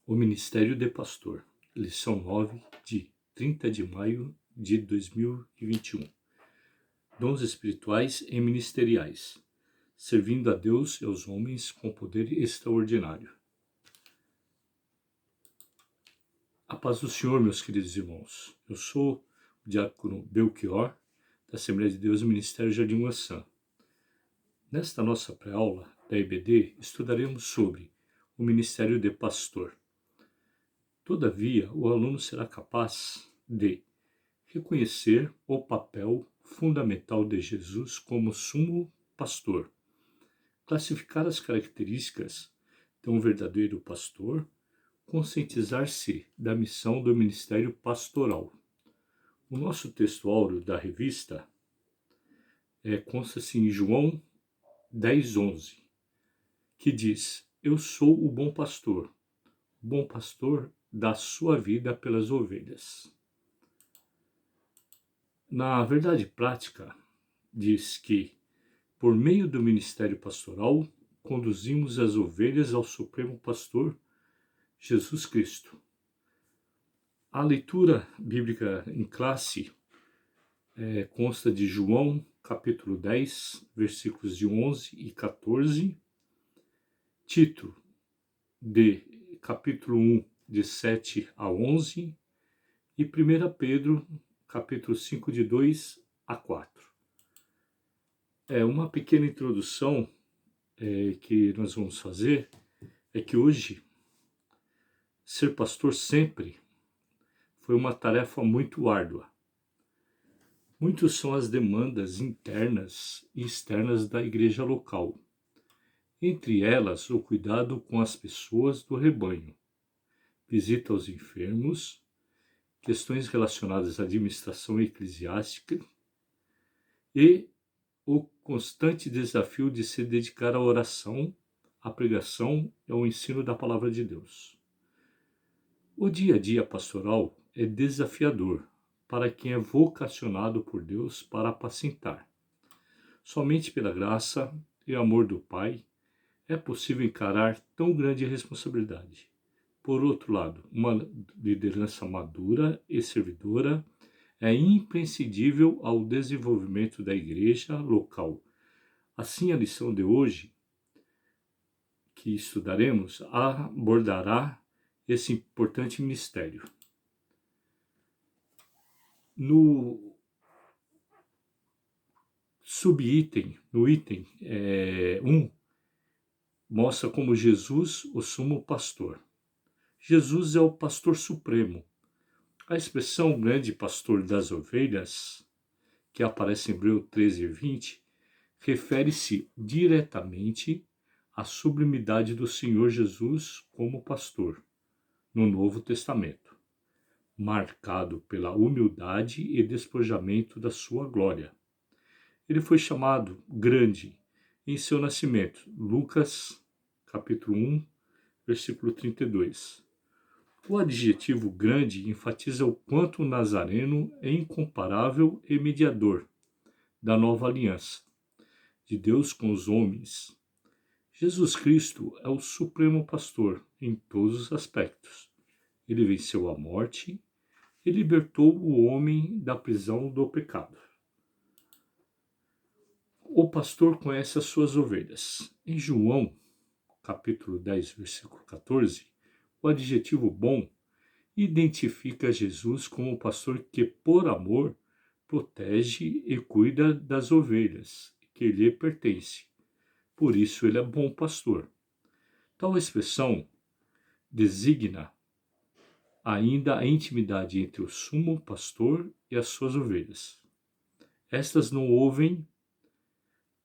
O Ministério de Pastor, lição 9, de 30 de maio de 2021. Dons espirituais e ministeriais, servindo a Deus e aos homens com poder extraordinário. A paz do Senhor, meus queridos irmãos. Eu sou o diácono Belchior, da Assembleia de Deus do Ministério Jardim Guaçã. Nesta nossa pré-aula da EBD, estudaremos sobre o Ministério de Pastor. Todavia, o aluno será capaz de reconhecer o papel fundamental de Jesus como sumo pastor, classificar as características de um verdadeiro pastor, conscientizar-se da missão do ministério pastoral. O nosso texto áureo da revista consta-se em João 10:11, que diz: Eu sou o bom pastor. O bom pastor dá sua vida pelas ovelhas. Na verdade prática, diz que, por meio do ministério pastoral, conduzimos as ovelhas ao Supremo Pastor, Jesus Cristo. A leitura bíblica em classe consta de João, capítulo 10, versículos de 11 e 14, Tito, de capítulo 1, de 7 a 11, e 1 Pedro, capítulo 5, de 2 a 4. Uma pequena introdução que nós vamos fazer é que hoje ser pastor sempre foi uma tarefa muito árdua. Muitas são as demandas internas e externas da igreja local. Entre elas, o cuidado com as pessoas do rebanho, visita aos enfermos, questões relacionadas à administração eclesiástica e o constante desafio de se dedicar à oração, à pregação e ao ensino da palavra de Deus. O dia a dia pastoral é desafiador para quem é vocacionado por Deus para apacentar. Somente pela graça e amor do Pai é possível encarar tão grande responsabilidade. Por outro lado, uma liderança madura e servidora é imprescindível ao desenvolvimento da igreja local. Assim, a lição de hoje, que estudaremos, abordará esse importante ministério. No subitem, no item 1, mostra como Jesus, o sumo pastor. Jesus é o pastor supremo. A expressão grande pastor das ovelhas, que aparece em Hebreus 13:20, refere-se diretamente à sublimidade do Senhor Jesus como pastor no Novo Testamento, marcado pela humildade e despojamento da sua glória. Ele foi chamado grande em seu nascimento, Lucas capítulo 1, versículo 32. O adjetivo grande enfatiza o quanto o Nazareno é incomparável e mediador da nova aliança de Deus com os homens. Jesus Cristo é o supremo pastor em todos os aspectos. Ele venceu a morte e libertou o homem da prisão do pecado. O pastor conhece as suas ovelhas. Em João, capítulo 10, versículo 14, o adjetivo bom identifica Jesus como o pastor que, por amor, protege e cuida das ovelhas que lhe pertencem. Por isso ele é bom pastor. Tal expressão designa ainda a intimidade entre o sumo pastor e as suas ovelhas. Estas não ouvem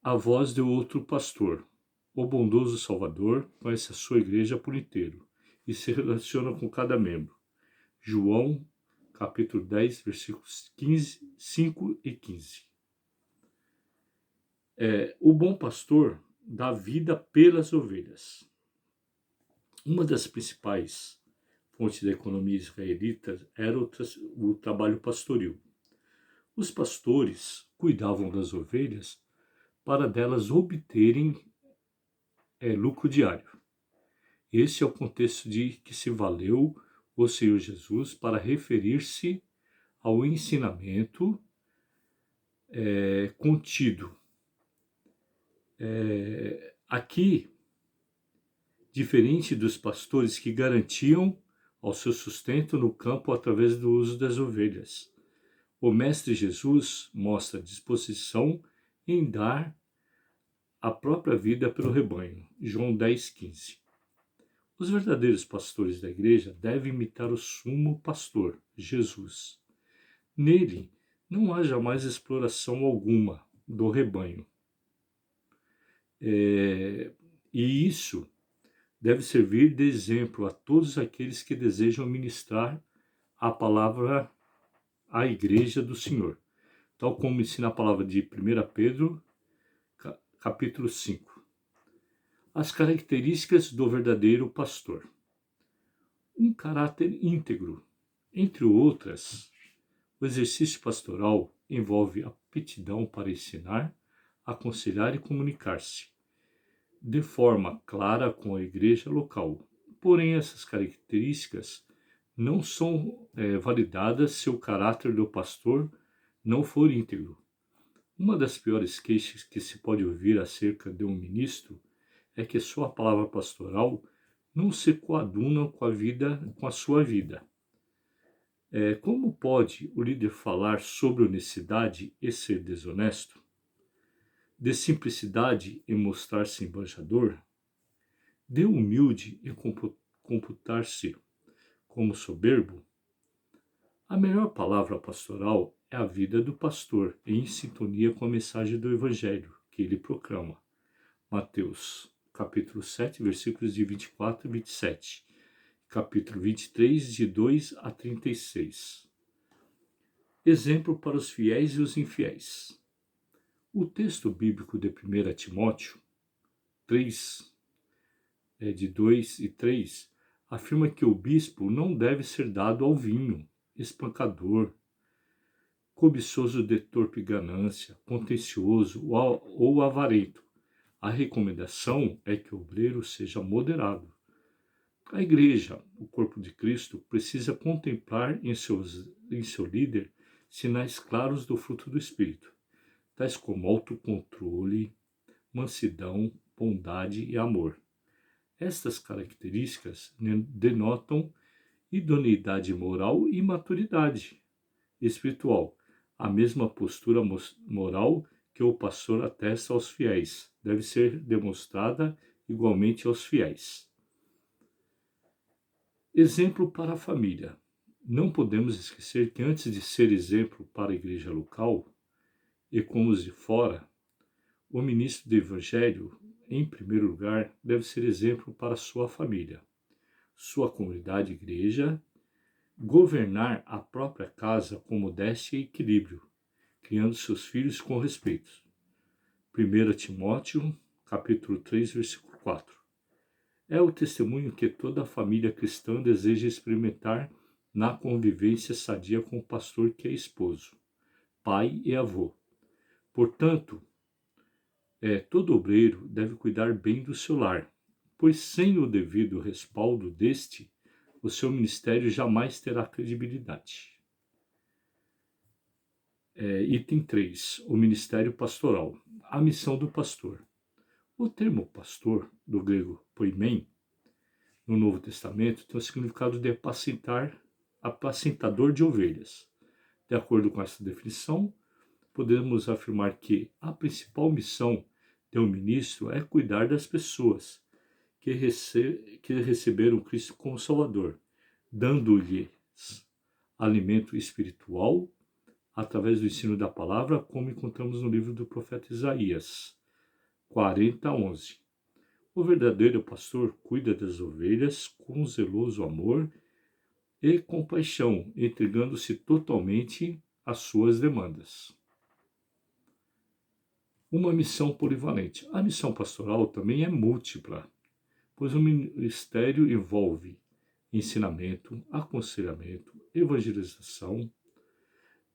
a voz de outro pastor. O bondoso Salvador conhece a sua igreja por inteiro e se relaciona com cada membro. João, capítulo 10, versículos 5 e 15. O bom pastor dá vida pelas ovelhas. Uma das principais fontes da economia israelita era o trabalho pastoril. Os pastores cuidavam das ovelhas para delas obterem lucro diário. Esse é o contexto de que se valeu o Senhor Jesus para referir-se ao ensinamento contido. Aqui, diferente dos pastores que garantiam ao seu sustento no campo através do uso das ovelhas, o Mestre Jesus mostra disposição em dar a própria vida pelo rebanho. João 10,15. Os verdadeiros pastores da igreja devem imitar o sumo pastor, Jesus. Nele não há jamais exploração alguma do rebanho. E isso deve servir de exemplo a todos aqueles que desejam ministrar a palavra à igreja do Senhor, tal como ensina a palavra de 1 Pedro, capítulo 5. As características do verdadeiro pastor. Um caráter íntegro. Entre outras, o exercício pastoral envolve aptidão para ensinar, aconselhar e comunicar-se de forma clara com a igreja local. Porém, essas características não são validadas se o caráter do pastor não for íntegro. Uma das piores queixas que se pode ouvir acerca de um ministro é que sua palavra pastoral não se coaduna com a sua vida. Como pode o líder falar sobre honestidade e ser desonesto? De simplicidade e mostrar-se embanjador? De humilde e computar-se como soberbo? A melhor palavra pastoral é a vida do pastor, em sintonia com a mensagem do Evangelho que ele proclama. Mateus, capítulo 7, versículos de 24 e 27. Capítulo 23, de 2 a 36. Exemplo para os fiéis e os infiéis. O texto bíblico de 1 Timóteo 3, de 2 e 3, afirma que o bispo não deve ser dado ao vinho, espancador, cobiçoso de torpe ganância, contencioso ou avarento. A recomendação é que o obreiro seja moderado. A igreja, o corpo de Cristo, precisa contemplar em seu líder sinais claros do fruto do Espírito, tais como autocontrole, mansidão, bondade e amor. Estas características denotam idoneidade moral e maturidade espiritual. A mesma postura moral que o pastor atesta aos fiéis deve ser demonstrada igualmente aos fiéis. Exemplo para a família. Não podemos esquecer que antes de ser exemplo para a igreja local e como os de fora, o ministro do Evangelho, em primeiro lugar, deve ser exemplo para sua família, sua comunidade igreja, governar a própria casa com modéstia e equilíbrio, criando seus filhos com respeito. 1 Timóteo, capítulo 3, versículo 4. É o testemunho que toda a família cristã deseja experimentar na convivência sadia com o pastor que é esposo, pai e avô. Portanto, todo obreiro deve cuidar bem do seu lar, pois sem o devido respaldo deste, o seu ministério jamais terá credibilidade. Item 3. O ministério pastoral. A missão do pastor. O termo pastor, do grego poimen, no Novo Testamento, tem o significado de apacentador de ovelhas. De acordo com essa definição, podemos afirmar que a principal missão de um ministro é cuidar das pessoas que receberam Cristo como Salvador, dando-lhes alimento espiritual através do ensino da palavra, como encontramos no livro do profeta Isaías 40:11. O verdadeiro pastor cuida das ovelhas com zeloso amor e compaixão, entregando-se totalmente às suas demandas. Uma missão polivalente. A missão pastoral também é múltipla, pois o ministério envolve ensinamento, aconselhamento, evangelização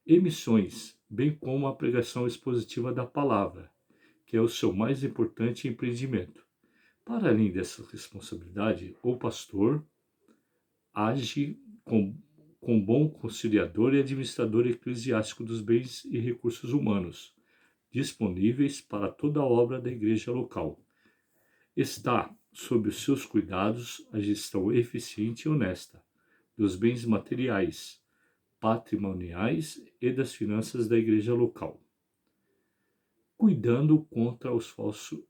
e missões, bem como a pregação expositiva da palavra, que é o seu mais importante empreendimento. Para além dessa responsabilidade, o pastor age com bom conciliador e administrador eclesiástico dos bens e recursos humanos disponíveis para toda a obra da igreja local. Está sob os seus cuidados a gestão eficiente e honesta dos bens materiais, patrimoniais e das finanças da igreja local, cuidado contra os falsos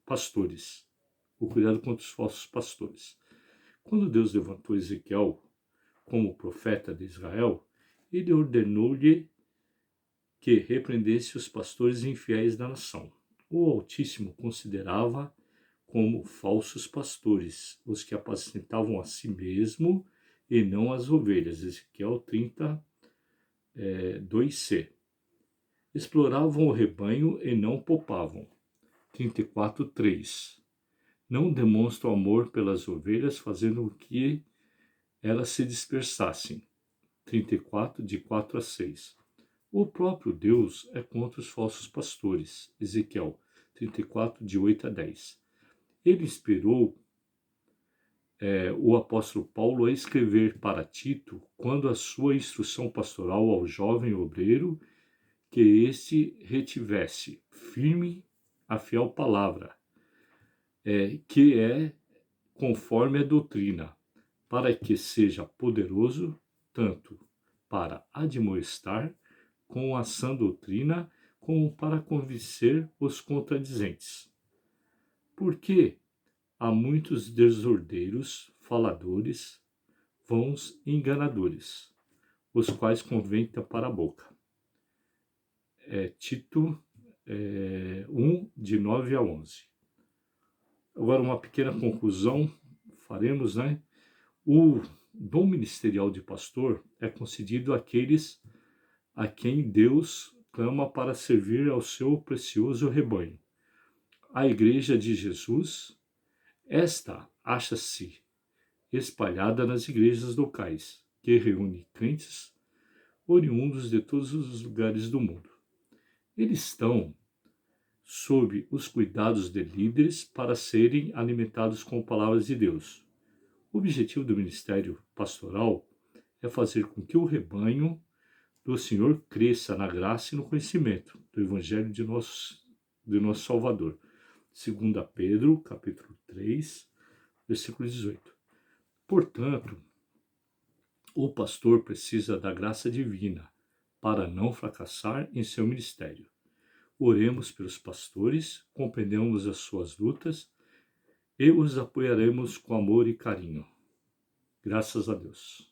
pastores. O cuidado contra os falsos pastores. Quando Deus levantou Ezequiel como profeta de Israel, ele ordenou-lhe que repreendesse os pastores infiéis da nação. O Altíssimo considerava como falsos pastores os que apacentavam a si mesmo e não as ovelhas. Ezequiel 30, 2c. Exploravam o rebanho e não poupavam. 34:3. Não demonstram amor pelas ovelhas, fazendo com que elas se dispersassem. 34, de 4-6. O próprio Deus é contra os falsos pastores. Ezequiel 34, de 8-10. Ele inspirou o apóstolo Paulo a escrever para Tito, quando a sua instrução pastoral ao jovem obreiro, que este retivesse firme a fiel palavra, que é conforme a doutrina, para que seja poderoso tanto para admoestar com a sã doutrina, como para convencer os contradizentes. Porque há muitos desordeiros, faladores, vãos e enganadores, os quais convém tapar a boca. Tito 1, de 9-11. Agora, uma pequena conclusão faremos, né? O dom ministerial de pastor é concedido àqueles a quem Deus clama para servir ao seu precioso rebanho. A Igreja de Jesus, esta acha-se espalhada nas igrejas locais, que reúne crentes oriundos de todos os lugares do mundo. Eles estão sob os cuidados de líderes para serem alimentados com palavras de Deus. O objetivo do ministério pastoral é fazer com que o rebanho do Senhor cresça na graça e no conhecimento do Evangelho de nosso Salvador. 2 Pedro, capítulo 3, versículo 18. Portanto, o pastor precisa da graça divina para não fracassar em seu ministério. Oremos pelos pastores, compreendemos as suas lutas e os apoiaremos com amor e carinho. Graças a Deus.